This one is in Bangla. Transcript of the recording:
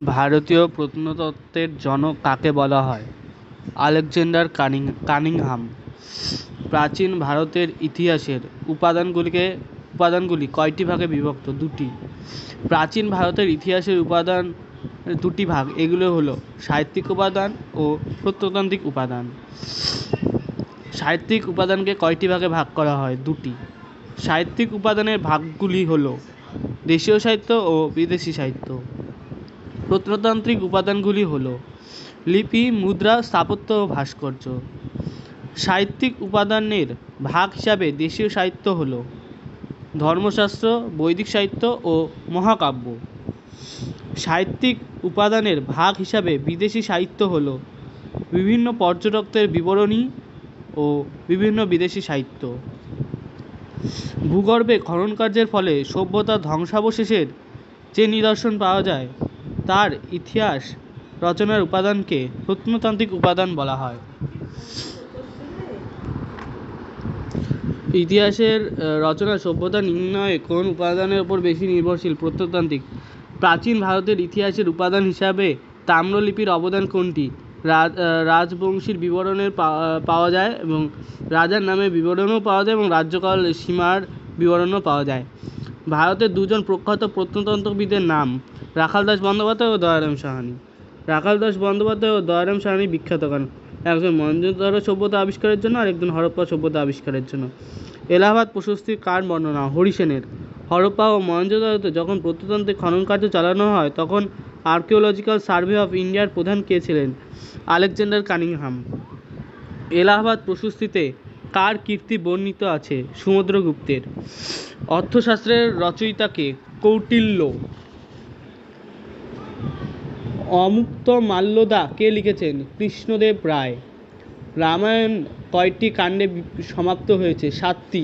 ভারতীয় প্রত্নতত্ত্বের জনক কাকে বলা হয়? Alexander Cunningham. প্রাচীন ভারতের ইতিহাসের উপাদানগুলি কয়টি ভাগে বিভক্ত? দুটি। প্রাচীন ভারতের ইতিহাসের উপাদান দুটি ভাগ, এগুলো হলো সাহিত্যিক উপাদান ও প্রত্নতান্ত্রিক উপাদান। সাহিত্যিক উপাদানকে কয়টি ভাগে ভাগ করা হয়? দুটি। সাহিত্যিক উপাদানের ভাগগুলি হলো দেশীয় সাহিত্য ও বিদেশি সাহিত্য। প্রত্নতান্ত্রিক উপাদানগুলি হলো লিপি, মুদ্রা, স্থাপত্য ও ভাস্কর্য। সাহিত্যিক উপাদানের ভাগ হিসাবে দেশীয় সাহিত্য হলো ধর্মশাস্ত্র, বৈদিক সাহিত্য ও মহাকাব্য। সাহিত্যিক উপাদানের ভাগ হিসাবে বিদেশি সাহিত্য হলো বিভিন্ন পর্যটকদের বিবরণী ও বিভিন্ন বিদেশি সাহিত্য। ভূগর্ভে খননকার্যের ফলে সভ্যতার ধ্বংসাবশেষের যে নিদর্শন পাওয়া যায় তার ইতিহাস রচনার উপাদানকে প্রত্নতান্ত্রিক উপাদান বলা হয়। ইতিহাসের রচনা সভ্যতা নির্ণয়ে কোন উপাদানের উপর বেশি নির্ভরশীল? প্রত্নতান্ত্রিক। প্রাচীন ভারতের ইতিহাসের উপাদান হিসাবে তাম্রলিপির অবদান কোনটি? রাজবংশীর বিবরণের পাওয়া যায় এবং রাজার নামের বিবরণও পাওয়া যায় এবং রাজ্যকাল সীমার বিবরণও পাওয়া যায়। ভারতের দুজন প্রখ্যাত প্রত্নতত্ত্ববিদের নাম রাখাল দাস বন্দ্যোপাধ্যায় ও দয়ারাম সাহানি। রাখাল দাস বন্দ্যোপাধ্যায় ও দয়ারাম সাহানি বিখ্যাত কারণ একজন মহেঞ্জোদারো সভ্যতা আবিষ্কারের জন্য আর একজন হরপ্পা সভ্যতা আবিষ্কারের জন্য। এলাহাবাদ প্রশস্তির কার বর্ণনা? হরিসেনের। হরপ্পা ও মহেঞ্জোদারোতে যখন প্রত্নতান্ত্রিক খনন কার্য চালানো হয় তখন আর্কিওলজিক্যাল সার্ভে অফ ইন্ডিয়ার প্রধান কে ছিলেন? Alexander Cunningham. এলাহাবাদ প্রশস্তিতে কার কীর্তি বর্ণিত আছে? সমুদ্রগুপ্তের। অর্থশাস্ত্রের রচয়িতা কে? কৌটিল্য। অমুক্তমাল্যদা কে লিখেছেন? কৃষ্ণদেব রায়। রামায়ণ কয়টি কাণ্ডে সমাপ্ত হয়েছে? 7টি।